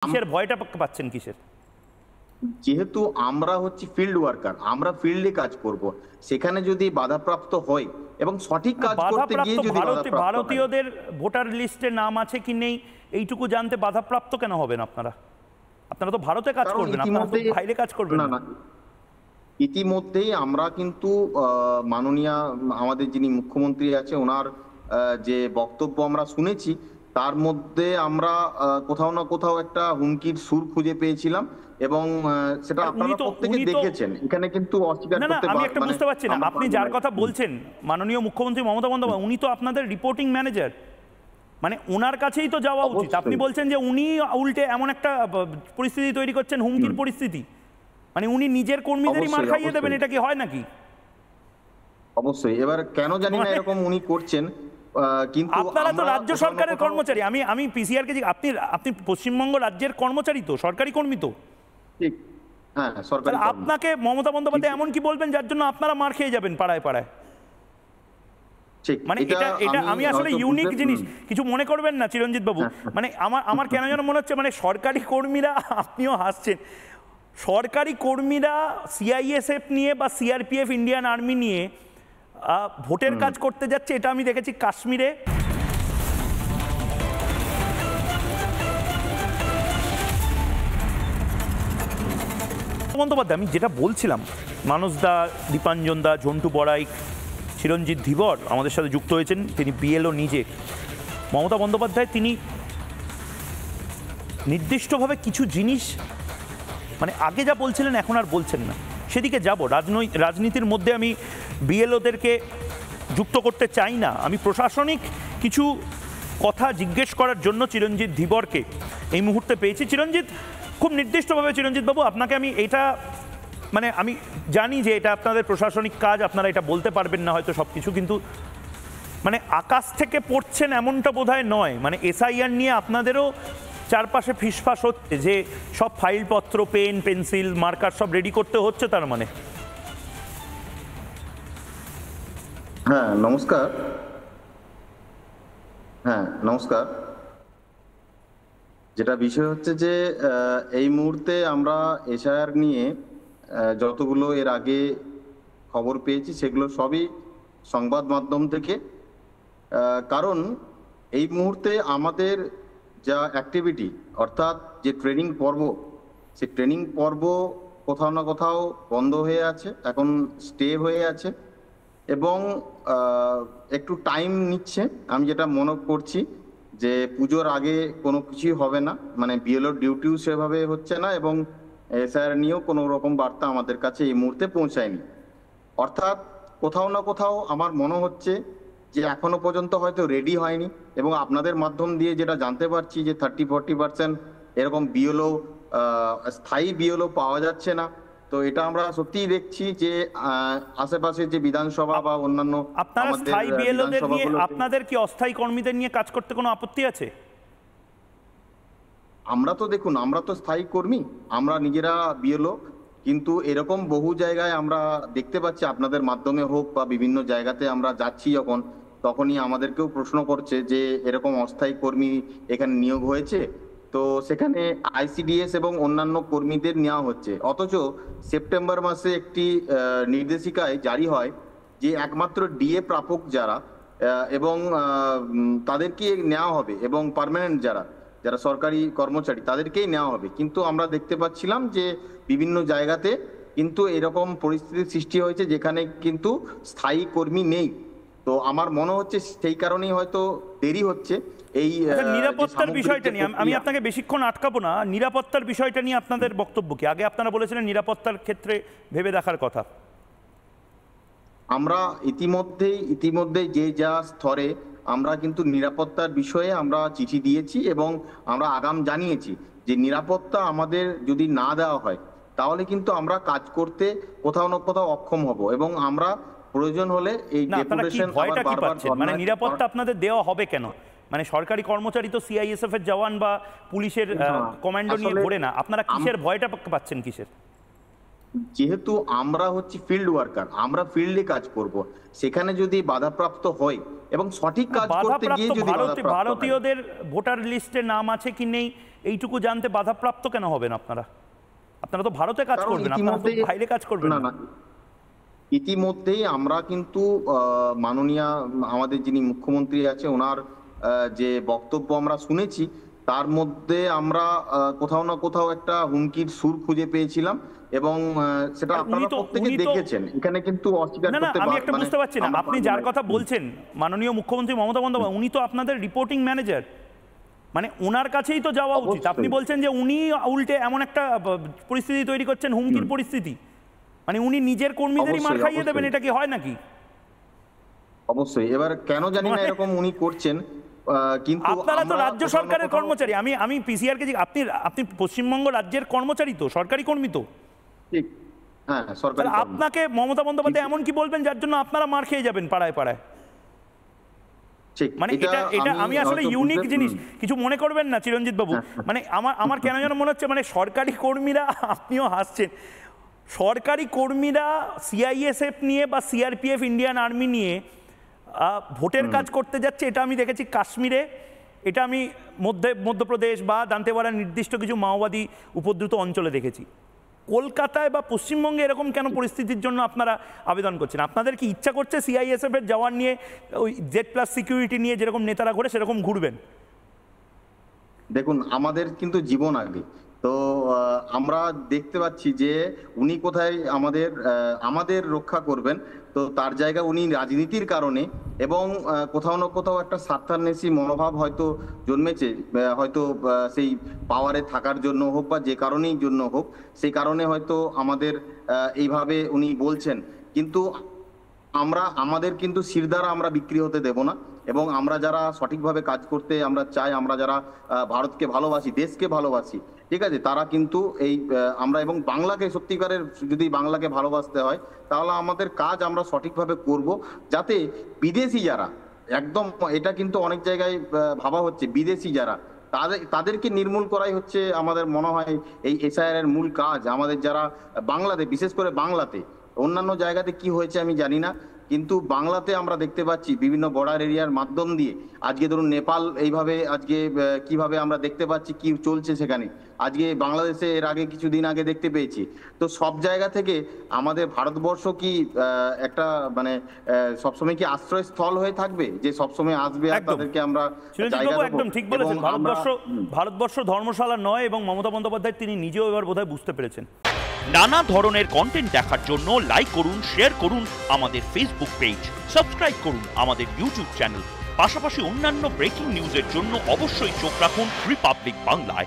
কিসের ভয়টা পাচ্ছেন কিসের? যেহেতু আমরা হচ্ছে ফিল্ড ওয়ার্কার, আমরা ফিল্ডে কাজ করব, সেখানে যদি বাধাপ্রাপ্ত হয় এবং সঠিক কাজ করতে গিয়ে যদি বাধাপ্রাপ্ত ভারতীয়দের ভোটার লিস্টে নাম আছে কি নেই এইটুকু জানতে বাধাপ্রাপ্ত কেন হবেন আপনারা? আপনারা তো ভারতে কাজ করবেন, আপনারা তো বাইরে কাজ করবেন না। ইতিমধ্যেই আমরা কিন্তু মাননীয় আমাদের যিনি মুখ্যমন্ত্রী আছে ওনার যে বক্তব্য আমরা শুনেছি, তার মধ্যে আমরা কোথাও না কোথাও একটা হুমকির সুর খুঁজে পেয়েছিলাম এবং সেটা আপনারা প্রত্যেকে দেখেছেন। এখানে কিন্তু অস্বীকার করতে আমি একটা বুঝতে পারছি না আপনি যার কথা বলছেন, মাননীয় মুখ্যমন্ত্রী মমতা বন্দ্যোপাধ্যায়, উনি তো আপনাদের রিপোর্টিং ম্যানেজার, মানে ওনার কাছেই তো যাওয়া উচিত। আপনি বলছেন যে উনি উল্টে এমন একটা পরিস্থিতি তৈরি করছেন, হুমকির পরিস্থিতি, মানে উনি নিজের কর্মীদেরই মার খাইয়ে দেবেন, এটা কি হয় নাকি? অবশ্যই। এবার কেন জানি না এরকম উনি করছেন, কিন্তু আপনারা তো রাজ্য সরকারের কর্মচারী। আমি পিসিআর কে আপনি পশ্চিমবঙ্গ রাজ্যের কর্মচারী, তো সরকারি কর্মী তো। ঠিক, হ্যাঁ সরকারি। আপনাকে মমতা বন্দ্যোপাধ্যায় এমন কি বলবেন যার জন্য আপনারা মার খেয়ে যাবেন পাড়ায় পাড়ায়? মানে এটা আমি আসলে ইউনিক জিনিস, কিছু মনে করবেন না চিরঞ্জিত বাবু। মানে আমার কেন যেন মনে হচ্ছে, মানে সরকারি কর্মীরা, আপনিও হাসছেন, সরকারি কর্মীরা সিআইএসএফ নিয়ে বা সিআরপিএফ ইন্ডিয়ান আর্মি নিয়ে ভোটের কাজ করতে যাচ্ছে। এটা আমি দেখেছি কাশ্মীরে। বন্দ্যোপাধ্যায়, আমি যেটা বলছিলাম, মানস দা, দীপাঞ্জন দা, ঝন্টু বড়াইক, চিরঞ্জিত ধীবর আমাদের সাথে যুক্ত হয়েছেন, তিনি বিএলও নিজে। মমতা বন্দ্যোপাধ্যায় তিনি নির্দিষ্টভাবে কিছু জিনিস, মানে আগে যা বলছিলেন এখন আর বলছেন না, সেদিকে যাব। রাজনীতির মধ্যে আমি বিএলওদেরকে যুক্ত করতে চাই না। আমি প্রশাসনিক কিছু কথা জিজ্ঞেস করার জন্য চিরঞ্জিত ধীবরকে এই মুহূর্তে পেয়েছি। চিরঞ্জিত, খুব নির্দিষ্টভাবে চিরঞ্জিত বাবু, আপনাকে আমি এটা, মানে আমি জানি যে এটা আপনাদের প্রশাসনিক কাজ, আপনারা এটা বলতে পারবেন না হয়তো সব কিছু, কিন্তু মানে আকাশ থেকে পড়ছেন এমনটা বোধহয় নয়। মানে এসআইআর নিয়ে আপনাদেরও চারপাশে ফিসফাস হচ্ছে যে সব ফাইলপত্র, পেন, পেন্সিল, মার্কার সব রেডি করতে হচ্ছে, তার মানে। হ্যাঁ নমস্কার। হ্যাঁ নমস্কার। যেটা বিষয় হচ্ছে যে এই মুহূর্তে আমরা এসআইআর নিয়ে যতগুলো এর আগে খবর পেয়েছি সেগুলো সবই সংবাদ মাধ্যম থেকে। কারণ এই মুহূর্তে আমাদের যা অ্যাক্টিভিটি, অর্থাৎ যে ট্রেনিং পর্ব, সেই ট্রেনিং পর্ব কোথাও না কোথাও বন্ধ হয়ে আছে, এখন স্টে হয়ে আছে এবং একটু টাইম নিচ্ছে। আমি যেটা মনে করছি যে পুজোর আগে কোনো কিছুই হবে না, মানে বিএলও ডিউটিও সেভাবে হচ্ছে না এবং এসআইআর নিয়েও কোনো রকম বার্তা আমাদের কাছে এই মুহূর্তে পৌঁছায়নি। অর্থাৎ কোথাও না কোথাও আমার মনে হচ্ছে যে এখনো পর্যন্ত হয়তো রেডি হয়নি এবং আপনাদের মাধ্যম দিয়ে যেটা জানতে পারছি যে 30-40% এরকম বিএলও, স্থায়ী বিএলও পাওয়া যাচ্ছে না। তো এটা আমরা সত্যিই দেখছি যে আশেপাশে যে বিধানসভা বা অন্যান্য আপনাদের কি অস্থায়ী কর্মীদের নিয়ে কাজ করতে কোনো আপত্তি আছে? আমরা তো দেখুন, আমরা তো স্থায়ী কর্মী, আমরা নিজেরা বিএলও, কিন্তু এরকম বহু জায়গায় আমরা দেখতে পাচ্ছি, আপনাদের মাধ্যমে হোক বা বিভিন্ন জায়গাতে আমরা যাচ্ছি যখন, তখনই আমাদেরকেও প্রশ্ন করছে যে এরকম অস্থায়ী কর্মী এখানে নিয়োগ হয়েছে, তো সেখানে আইসিডিএস এবং অন্যান্য কর্মীদের নেওয়া হচ্ছে। অথচ সেপ্টেম্বর মাসে একটি নির্দেশিকায় জারি হয় যে একমাত্র ডিএ প্রাপক যারা এবং তাদেরকে নেওয়া হবে এবং পার্মানেন্ট যারা সরকারি কর্মচারী তাদেরকেই নেওয়া হবে। কিন্তু আমরা দেখতে পাচ্ছিলাম যে বিভিন্ন জায়গাতে কিন্তু এরকম পরিস্থিতির সৃষ্টি হয়েছে যেখানে কিন্তু স্থায়ী কর্মী নেই। তো আমার মনে হচ্ছে সেই কারণেই হয়তো দেরি হচ্ছে। এই নিরাপত্তার বিষয়টা নিয়ে আমি আপনাকে বেশিক্ষণ আটকাবো না। নিরাপত্তার বিষয়টা নিয়ে আপনাদের বক্তব্য কি? আগে আপনারা বলেছিলেন নিরাপত্তার ক্ষেত্রে ভেবে দেখার কথা। আমরা ইতিমধ্যেই যে যা স্তরে আমরা কিন্তু নিরাপত্তার বিষয়ে আমরা চিঠি দিয়েছি এবং আমরা আগাম জানিয়েছি যে নিরাপত্তা আমাদের যদি না দেওয়া হয় তাহলে কিন্তু আমরা কাজ করতে কোথাও না কোথাও অক্ষম হব এবং আমরা প্রয়োজন হলে এই ডেপুটেশন মানে নিরাপত্তা আপনাদের দেওয়া হবে কেন? মানে সরকারি কর্মচারী তো সিআইএসএফ এর জওয়ান বা পুলিশের কমান্ডো নিয়ে ঘোরে না, আপনারা কিসের ভয়টা পাচ্ছেন কিসের? যেহেতু আমরা হচ্ছে ফিল্ড ওয়ার্কার, আমরা ফিল্ডে কাজ করব, সেখানে যদি বাধাপ্রাপ্ত হয় এবং সঠিক কাজ করতে গিয়ে বাধাপ্রাপ্ত যদি বাধাপ্রাপ্ত হয়, ভারতীয়দের ভোটার লিস্টে নাম আছে কি নেই এইটুকু জানতে বাধাপ্রাপ্ত কেন হবেন আপনারা? আপনারা তো ভারতে কাজ কারণ করবেন, আপনারা তো ইতিমধ্যেই বাইরে কাজ করবেন না না। না ইতিমধ্যেই আমরা কিন্তু মাননীয় আমাদের যিনি মুখ্যমন্ত্রী আছে ওনার যে বক্তব্য আমরা শুনেছি, তার মধ্যে আমরা কোথাও না কোথাও একটা হুমকির সুর খুঁজে পেয়েছিলাম এবং সেটা আর আপনারা প্রত্যেকে উনি তো দেখেছেন, এখানে কিন্তু অস্বীকার না না, করতে আমি একটা মানে বুঝতে পারছি না, আমরা আপনি পারবো যার না। কথা বলছেন মাননীয় মুখ্যমন্ত্রী মমতা বন্দ্যোপাধ্যায়, উনি তো আপনাদের রিপোর্টিং ম্যানেজার, মানে ওনার কাছেই তো যাওয়া উচিত। অবশ্যই। আপনি বলছেন যে উনি উল্টে এমন একটা পরিস্থিতি তৈরি করছেন, হুমকির পরিস্থিতি, মানে উনি নিজের কর্মীদেরই মার অবশ্যই, খাইয়ে দেবেন, অবশ্যই। এটা কি হয় নাকি? অবশ্যই, এবার কেন জানি না মানে- এরকম উনি করছেন, কিন্তু আপনারা তো আমরা রাজ্য কোথাও না সরকারের কোথাও- কর্মচারী, আমি পিসিআর কে আপনি আপনি পশ্চিমবঙ্গ রাজ্যের কর্মচারী তো, সরকারি কর্মী তো, ঠিক, হ্যাঁ সরকারি তাহলে কর্মী। আপনাকে মমতা বন্দ্যোপাধ্যায় এমন কি বলবেন যার জন্য আপনারা মার খেয়ে যাবেন পাড়ায় পাড়ায়? ঠিক, মানে এটা এটা আমি আসলে হয়তো ইউনিক বুঝতে- জিনিস, কিছু মনে করবেন না চিরঞ্জিত বাবু, মানে আমার কেন যেন মনে হচ্ছে মানে সরকারি কর্মীরা, আপনিও হাসছেন, সরকারি কর্মীরা সিআইএসএফ নিয়ে বা সিআরপিএফ ইন্ডিয়ান আর্মি নিয়ে ভোটের কাজ করতে যাচ্ছে, এটা আমি দেখেছি কাশ্মীরে, এটা আমি মধ্যপ্রদেশ বা দান্তেওয়াড়ার নির্দিষ্ট কিছু মাওবাদী উপদ্রুত অঞ্চলে দেখেছি। কলকাতায় বা পশ্চিমবঙ্গে এরকম কেন পরিস্থিতির জন্য আপনারা আবেদন করছেন? আপনাদের কি ইচ্ছা করছে সিআইএসএফ এর জওয়ান নিয়ে, ওই জেড প্লাস সিকিউরিটি নিয়ে যেরকম নেতারা ঘুরে সেরকম ঘুরবেন? দেখুন, আমাদের কিন্তু জীবন আগে, তো আমরা দেখতে পাচ্ছি যে উনি কোথায় আমাদের রক্ষা করবেন, তো তার জায়গা উনি রাজনীতির কারণে এবং কোথাও না কোথাও একটা স্বার্থান্বেষী মনোভাব হয়তো জন্মেছে, হয়তো সেই পাওয়ারে থাকার জন্য হোক বা যে কারণেই জন্য হোক, সেই কারণে হয়তো আমাদের এইভাবে উনি বলছেন। কিন্তু আমাদের কিন্তু শিরদাঁড়া আমরা বিক্রি হতে দেব না, এবং আমরা যারা সঠিকভাবে কাজ করতে আমরা চাই, আমরা যারা ভারতকে ভালোবাসি, দেশকে ভালোবাসি, ঠিক আছে, তারা কিন্তু আমরা এবং বাংলাকে সত্যিকারের, যদি বাংলাকে ভালোবাসতে হয় তাহলে আমাদের কাজ আমরা সঠিকভাবে করব, যাতে বিদেশি যারা, একদম এটা কিন্তু অনেক জায়গায় ভাবা হচ্ছে, বিদেশি যারা তাদেরকে নির্মূল করাই হচ্ছে আমাদের মনে হয় এই এসআইআর এর মূল কাজ। আমাদের যারা বাংলাতে, বিশেষ করে বাংলাতে, অন্যান্য জায়গাতে কি হয়েছে আমি জানি না, কিন্তু বাংলাতে আমরা দেখতে পাচ্ছি বিভিন্ন বর্ডার এরিয়ার মাধ্যম দিয়ে, আজকে ধরুন নেপাল, এইভাবে আজকে কিভাবে আমরা দেখতে পাচ্ছি কি চলছে সেখানে, আজকে বাংলাদেশে এর আগে কিছুদিন আগে দেখতে পেয়েছি। তো সব জায়গা থেকে আমাদের ভারতবর্ষ কি একটা মানে সবসময় কি আশ্রয়স্থল হয়ে থাকবে, যে সবসময় আসবে আর একদম। তাদেরকে আমরা চিরঞ্জিত জায়গা বাবু দেবো? একদম ঠিক বলেছেন, এবং আমরা- ভারতবর্ষ ধর্মশালা নয়, এবং মমতা বন্দ্যোপাধ্যায় তিনি নিজেও এবার বোধহয় বুঝতে পেরেছেন। নানা ধরনের কন্টেন্ট দেখার জন্য লাইক করুন, শেয়ার করুন আমাদের ফেসবুক পেজ, সাবস্ক্রাইব করুন আমাদের ইউটিউব চ্যানেল। পাশাপাশি অন্যান্য ব্রেকিং নিউজের জন্য অবশ্যই চোখ রাখুন রিপাবলিক বাংলায়।